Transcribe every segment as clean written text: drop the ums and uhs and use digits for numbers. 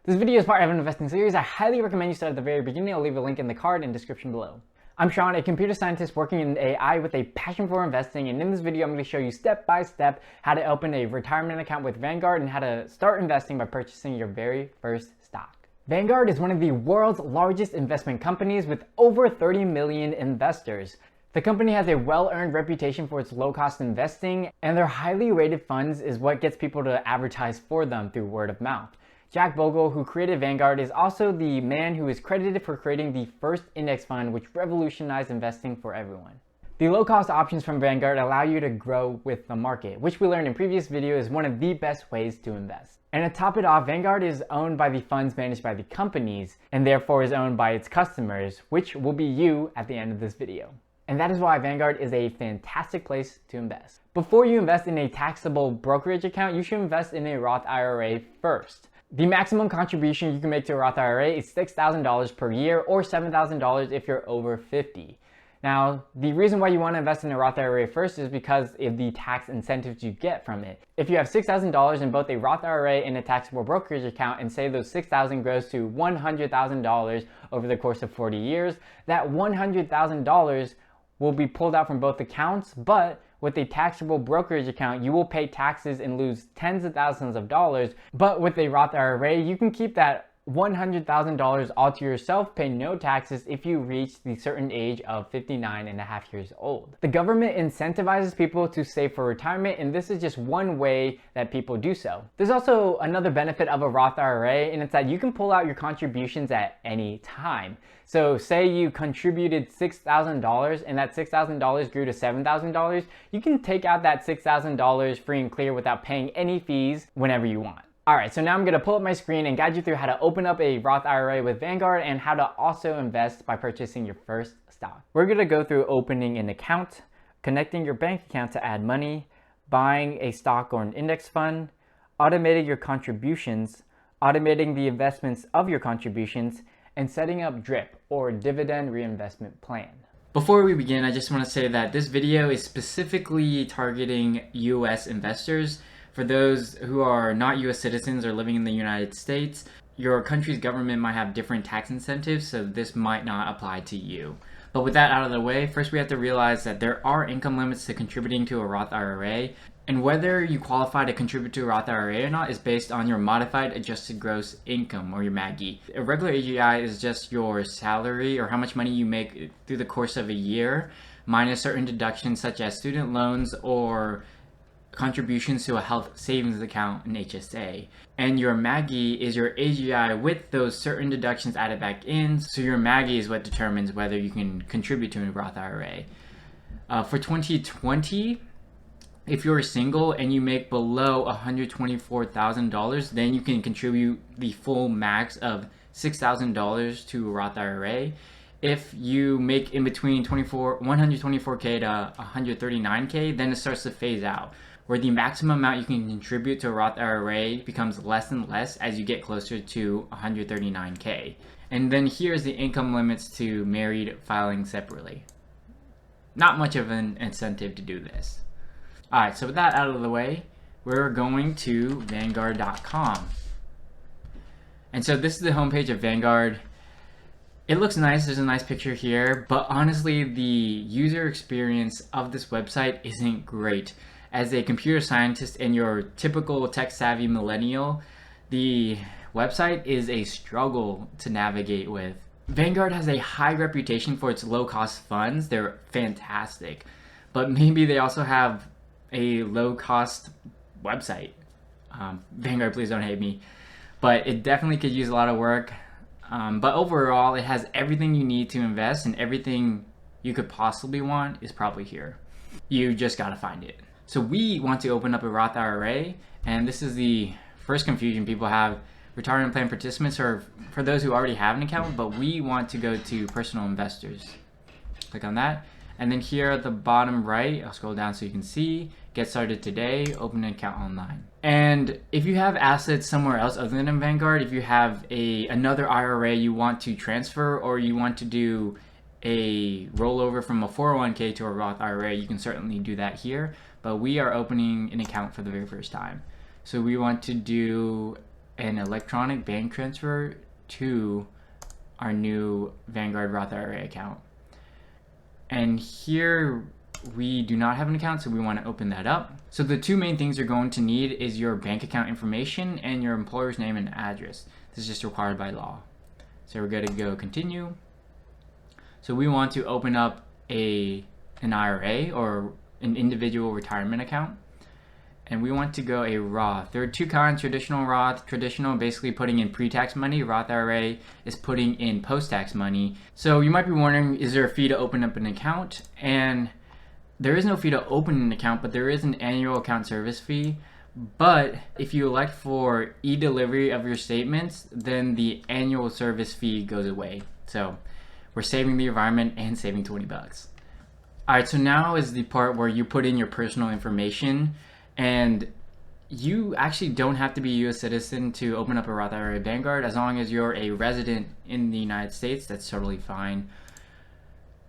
This video is part of an investing series. I highly recommend you start at the very beginning. I'll leave a link in the card and description below. I'm Sean, a computer scientist working in AI with a passion for investing, and in this video I'm going to show you step by step how to open a retirement account with Vanguard and how to start investing by purchasing your very first stock. Vanguard is one of the world's largest investment companies with over 30 million investors. The company has a well-earned reputation for its low-cost investing, and their highly rated funds is what gets people to advertise for them through word of mouth. Jack Bogle, who created Vanguard, is also the man who is credited for creating the first index fund which revolutionized investing for everyone. The low-cost options from Vanguard allow you to grow with the market, which we learned in previous video is one of the best ways to invest. And to top it off, Vanguard is owned by the funds managed by the companies, and therefore is owned by its customers, which will be you at the end of this video. And that is why Vanguard is a fantastic place to invest. Before you invest in a taxable brokerage account, you should invest in a Roth IRA first. The maximum contribution you can make to a Roth IRA is $6,000 per year or $7,000 if you're over 50. Now, the reason why you want to invest in a Roth IRA first is because of the tax incentives you get from it. If you have $6,000 in both a Roth IRA and a taxable brokerage account, and say those $6,000 grows to $100,000 over the course of 40 years, that $100,000 will be pulled out from both accounts, but with a taxable brokerage account, you will pay taxes and lose tens of thousands of dollars. But with a Roth IRA, you can keep that $100,000 all to yourself, pay no taxes if you reach the certain age of 59 and a half years old. The government incentivizes people to save for retirement, and this is just one way that people do so. There's also another benefit of a Roth IRA, and it's that you can pull out your contributions at any time. So say you contributed $6,000 and that $6,000 grew to $7,000, you can take out that $6,000 free and clear without paying any fees whenever you want. Alright, so now I'm going to pull up my screen and guide you through how to open up a Roth IRA with Vanguard and how to also invest by purchasing your first stock. We're going to go through opening an account, connecting your bank account to add money, buying a stock or an index fund, automating your contributions, automating the investments of your contributions, and setting up DRIP or dividend reinvestment plan. Before we begin, I just want to say that this video is specifically targeting US investors. For those who are not US citizens or living in the United States, your country's government might have different tax incentives, so this might not apply to you. But with that out of the way, first we have to realize that there are income limits to contributing to a Roth IRA, and whether you qualify to contribute to a Roth IRA or not is based on your modified adjusted gross income, or your MAGI. A regular AGI is just your salary or how much money you make through the course of a year, minus certain deductions such as student loans or contributions to a health savings account, an HSA. And your MAGI is your AGI with those certain deductions added back in, so your MAGI is what determines whether you can contribute to a Roth IRA. For 2020, if you're single and you make below $124,000, then you can contribute the full max of $6,000 to a Roth IRA. If you make in between 124K to 139K, then it starts to phase out, where the maximum amount you can contribute to a Roth IRA becomes less and less as you get closer to 139K. And then here's the income limits to married filing separately. Not much of an incentive to do this. Alright, so with that out of the way, we're going to Vanguard.com. And so this is the homepage of Vanguard. It looks nice, there's a nice picture here, but honestly the user experience of this website isn't great. As a computer scientist and your typical tech-savvy millennial, the website is a struggle to navigate with. Vanguard has a high reputation for its low-cost funds. They're fantastic, but maybe they also have a low-cost website. Vanguard, please don't hate me, but it definitely could use a lot of work. But overall, it has everything you need to invest, and everything you could possibly want is probably here. You just gotta find it. So we want to open up a Roth IRA, and this is the first confusion people have. Retirement plan participants are for those who already have an account, but we want to go to personal investors. Click on that, and then here at the bottom right, I'll scroll down so you can see, get started today, open an account online. And if you have assets somewhere else other than Vanguard, if you have another IRA you want to transfer, or you want to do a rollover from a 401k to a Roth IRA, you can certainly do that here, but we are opening an account for the very first time. So we want to do an electronic bank transfer to our new Vanguard Roth IRA account. And here we do not have an account, so we want to open that up. So the two main things you're going to need is your bank account information and your employer's name and address. This is just required by law. So we're going to go continue. So we want to open up an IRA or an individual retirement account. And we want to go a Roth. There are two kinds, traditional Roth. Traditional, basically putting in pre-tax money. Roth IRA is putting in post-tax money. So you might be wondering, is there a fee to open up an account? And there is no fee to open an account, but there is an annual account service fee. But if you elect for e-delivery of your statements, then the annual service fee goes away. So we're saving the environment and saving 20 bucks. All right, so now is the part where you put in your personal information. And you actually don't have to be a US citizen to open up a Roth IRA Vanguard. As long as you're a resident in the United States, that's totally fine.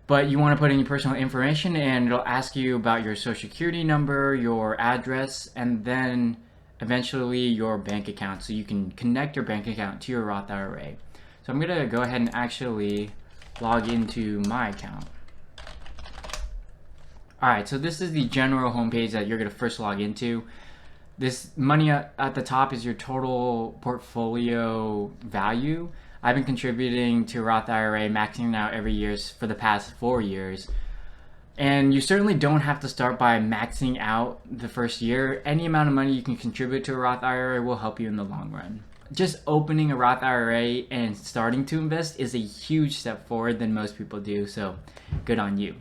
But you want to put in your personal information, and it'll ask you about your social security number, your address, and then eventually your bank account. So you can connect your bank account to your Roth IRA. So I'm going to go ahead and actually log into my account. Alright, so this is the general homepage that you're going to first log into. This money at the top is your total portfolio value. I've been contributing to Roth IRA, maxing out every year for the past 4 years. And you certainly don't have to start by maxing out the first year. Any amount of money you can contribute to a Roth IRA will help you in the long run. Just opening a Roth IRA and starting to invest is a huge step forward than most people do, so good on you.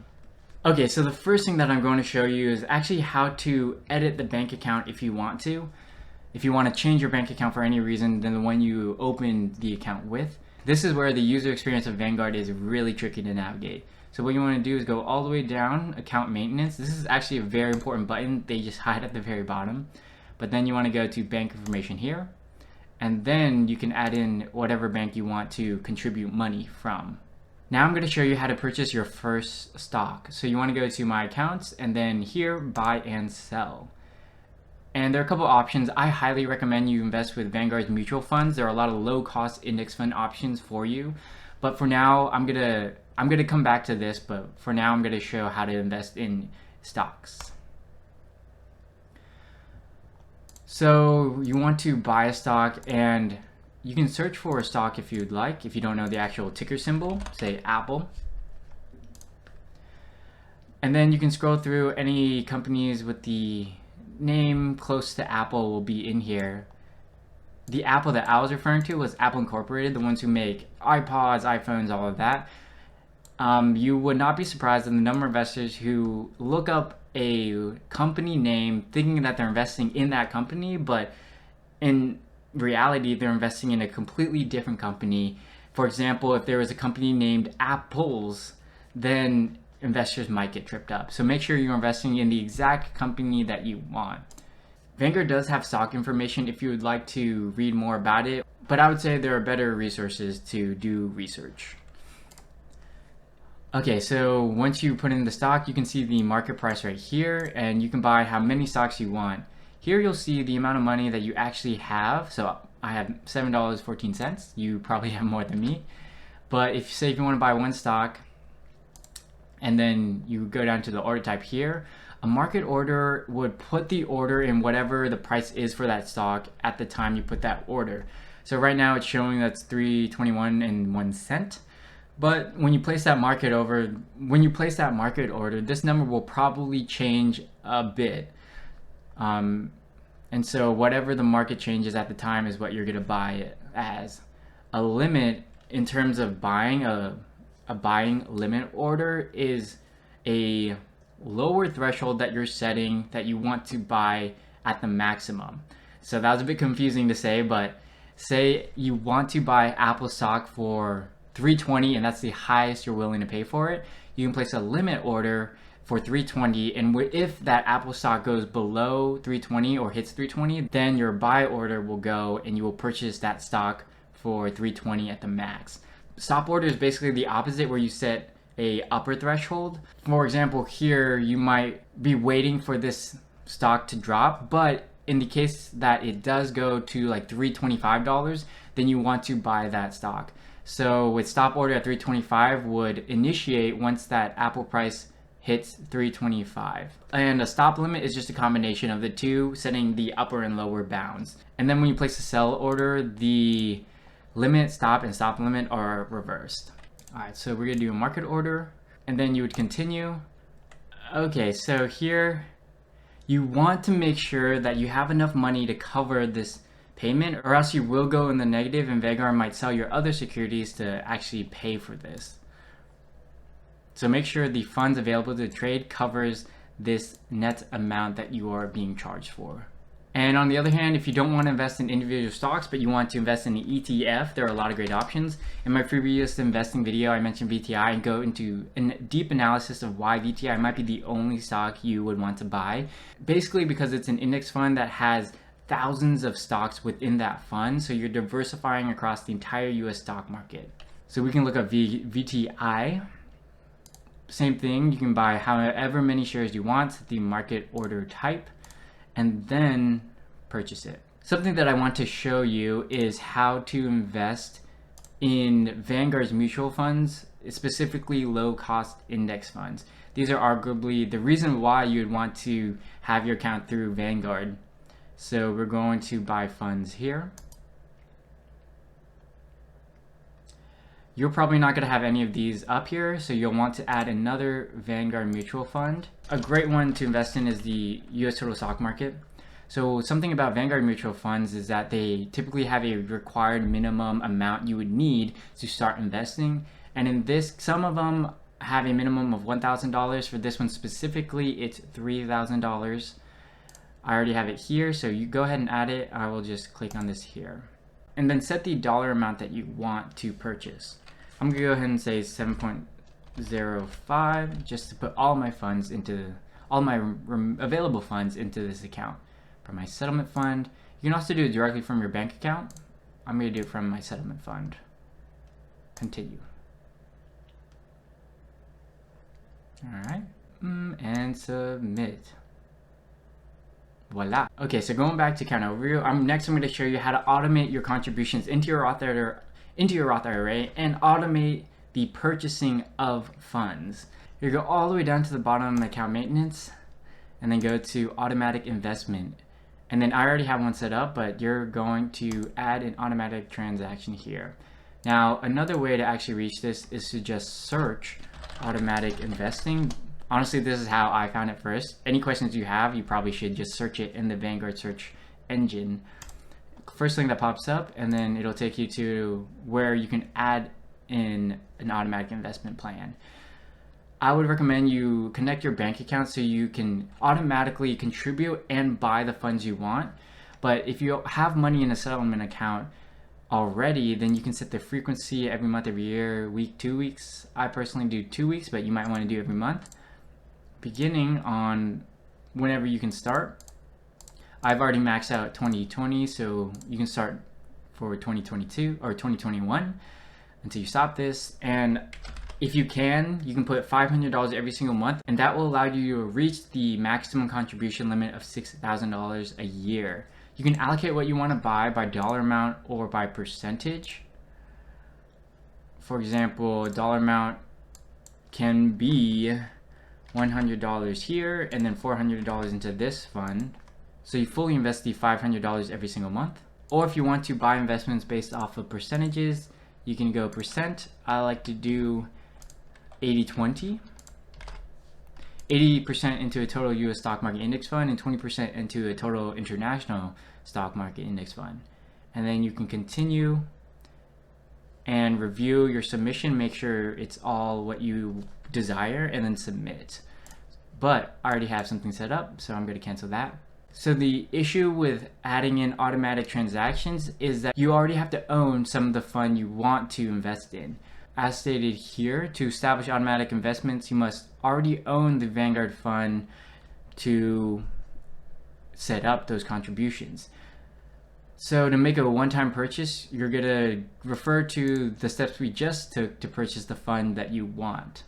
Okay, so the first thing that I'm going to show you is actually how to edit the bank account if you want to. If you want to change your bank account for any reason than the one you opened the account with. This is where the user experience of Vanguard is really tricky to navigate. So what you want to do is go all the way down, account maintenance. This is actually a very important button. They just hide at the very bottom. But then you want to go to bank information here. And then you can add in whatever bank you want to contribute money from. Now I'm going to show you how to purchase your first stock. So you want to go to my accounts and then here, buy and sell. And there are a couple options. I highly recommend you invest with Vanguard's mutual funds. There are a lot of low cost index fund options for you. But for now, I'm gonna come back to this, but for now I'm gonna show how to invest in stocks. So you want to buy a stock, and you can search for a stock if you'd like, if you don't know the actual ticker symbol, say Apple. And then you can scroll through. Any companies with the name close to Apple will be in here. The Apple that I was referring to was Apple Incorporated, the ones who make iPods, iPhones, all of that. You would not be surprised at the number of investors who look up a company name thinking that they're investing in that company, but in reality, they're investing in a completely different company. For example, if there was a company named Apples, then investors might get tripped up. So make sure you're investing in the exact company that you want. Vanguard does have stock information if you would like to read more about it, but I would say there are better resources to do research. Okay, so once you put in the stock, you can see the market price right here, and you can buy how many stocks you want. Here you'll see the amount of money that you actually have. So I have $7.14. You probably have more than me. But if you want to buy one stock, and then you go down to the order type here, a market order would put the order in whatever the price is for that stock at the time you put that order. So right now it's showing that's $3.21 But when you place that market order, this number will probably change a bit. And so whatever the market changes at the time is what you're gonna buy it as. A limit in terms of buying a buying limit order is a lower threshold that you're setting that you want to buy at the maximum. So that was a bit confusing to say, but say you want to buy Apple stock for $3.20 and that's the highest you're willing to pay for it, you can place a limit order for $3.20, and if that Apple stock goes below $3.20 or hits $3.20, then your buy order will go and you will purchase that stock for $3.20 at the max. Stop order is basically the opposite, where you set a upper threshold. For example, here you might be waiting for this stock to drop, but in the case that it does go to like $325, then you want to buy that stock. So with stop order at 325 would initiate once that Apple price hits 325. And a stop limit is just a combination of the two, setting the upper and lower bounds. And then when you place a sell order, the limit, stop, and stop limit are reversed. All right, so we're gonna do a market order, and then you would continue. Okay, so here you want to make sure that you have enough money to cover this payment, or else you will go in the negative and Vanguard might sell your other securities to actually pay for this. So make sure the funds available to trade covers this net amount that you are being charged for. And on the other hand, if you don't want to invest in individual stocks, but you want to invest in the ETF, there are a lot of great options. In my previous investing video, I mentioned VTI and go into a deep analysis of why VTI might be the only stock you would want to buy. Basically because it's an index fund that has thousands of stocks within that fund, so you're diversifying across the entire US stock market. So we can look at VTI. Same thing, you can buy however many shares you want, the market order type, and then purchase it. Something that I want to show you is how to invest in Vanguard's mutual funds, specifically low cost index funds. These are arguably the reason why you would want to have your account through Vanguard. So we're going to buy funds here. You're probably not going to have any of these up here, so you'll want to add another Vanguard mutual fund. A great one to invest in is the US total stock market. So something about Vanguard mutual funds is that they typically have a required minimum amount you would need to start investing. And in this, some of them have a minimum of $1,000. For this one specifically, it's $3,000. I already have it here, so you go ahead and add it. I will just click on this here. And then set the dollar amount that you want to purchase. I'm gonna go ahead and say 7.05 just to put all my funds into, all my available funds into this account. For my settlement fund, you can also do it directly from your bank account. I'm gonna do it from my settlement fund. Continue. All right, and submit. Voila. Okay, so going back to account overview, next I'm going to show you how to automate your contributions into your Roth IRA, and automate the purchasing of funds. You go all the way down to the bottom of account maintenance, and then go to automatic investment. And then I already have one set up, but you're going to add an automatic transaction here. Now, another way to actually reach this is to just search automatic investing. Honestly, this is how I found it first. Any questions you have, you probably should just search it in the Vanguard search engine. First thing that pops up, and then it'll take you to where you can add in an automatic investment plan. I would recommend you connect your bank account so you can automatically contribute and buy the funds you want. But if you have money in a settlement account already, then you can set the frequency every month, every year, week, 2 weeks. I personally do 2 weeks, but you might want to do every month. Beginning on whenever you can start. I've already maxed out 2020, so you can start for 2022 or 2021 until you stop this. And if you can put $500 every single month, and that will allow you to reach the maximum contribution limit of $6,000 a year. You can allocate what you want to buy by dollar amount or by percentage. For example, dollar amount can be $100 here and then $400 into this fund. So you fully invest the $500 every single month. Or if you want to buy investments based off of percentages, you can go percent. I like to do 80-20. 80% into a total US stock market index fund and 20% into a total international stock market index fund. And then you can continue and review your submission, make sure it's all what you desire, and then submit. But I already have something set up, so I'm going to cancel that. So the issue with adding in automatic transactions is that you already have to own some of the fund you want to invest in. As stated here, to establish automatic investments, you must already own the Vanguard fund to set up those contributions. So to make a one-time purchase, you're going to refer to the steps we just took to purchase the fund that you want.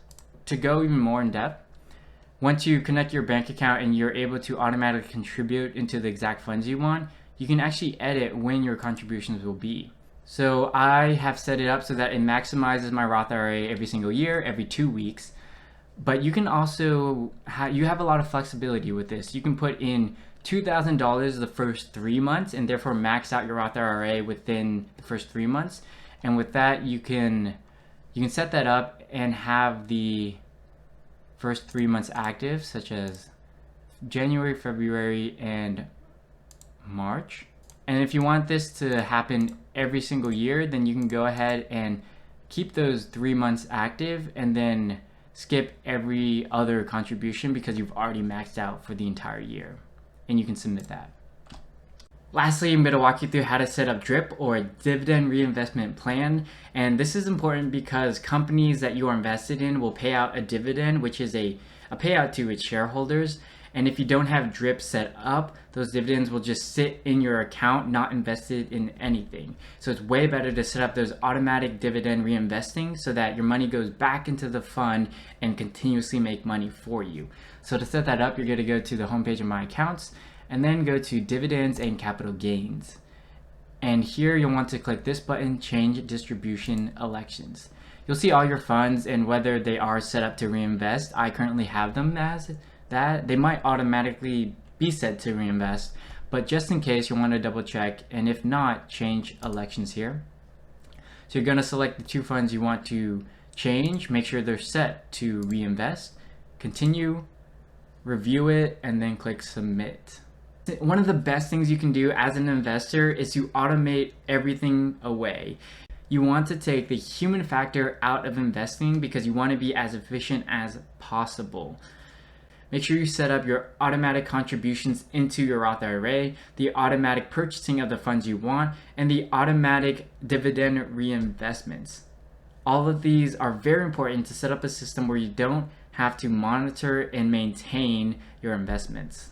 To go even more in depth, Once you connect your bank account and you're able to automatically contribute into the exact funds you want, you can actually edit when your contributions will be. So I have set it up so that it maximizes my Roth IRA every single year, every 2 weeks. But you can also, you have a lot of flexibility with this. You can put in $2,000 the first 3 months and therefore max out your Roth IRA within the first 3 months. And with that, you can set that up and have the first 3 months active, such as January, February, and March. And if you want this to happen every single year, then you can go ahead and keep those 3 months active and then skip every other contribution because you've already maxed out for the entire year, and you can submit that. Lastly, I'm going to walk you through how to set up DRIP, or a dividend reinvestment plan. And this is important because companies that you are invested in will pay out a dividend, which is a payout to its shareholders. And if you don't have DRIP set up, those dividends will just sit in your account, not invested in anything. So it's way better to set up those automatic dividend reinvesting so that your money goes back into the fund and continuously make money for you. So to set that up, you're going to go to the homepage of My Accounts and then go to Dividends and Capital Gains. And here you'll want to click this button, Change Distribution Elections. You'll see all your funds and whether they are set up to reinvest. I currently have them as that. They might automatically be set to reinvest, but just in case, you'll want to double check, and if not, change elections here. So you're going to select the 2 funds you want to change, make sure they're set to reinvest, continue, review it, and then click submit. One of the best things you can do as an investor is to automate everything away. You want to take the human factor out of investing because you want to be as efficient as possible. Make sure you set up your automatic contributions into your Roth IRA, the automatic purchasing of the funds you want, and the automatic dividend reinvestments. All of these are very important to set up a system where you don't have to monitor and maintain your investments.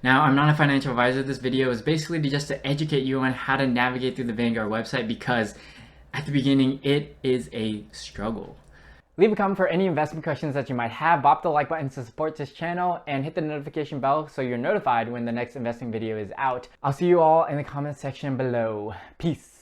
Now, I'm not a financial advisor. This video is basically just to educate you on how to navigate through the Vanguard website because at the beginning, it is a struggle. Leave a comment for any investment questions that you might have. Bop the like button to support this channel and hit the notification bell so you're notified when the next investing video is out. I'll see you all in the comment section below. Peace.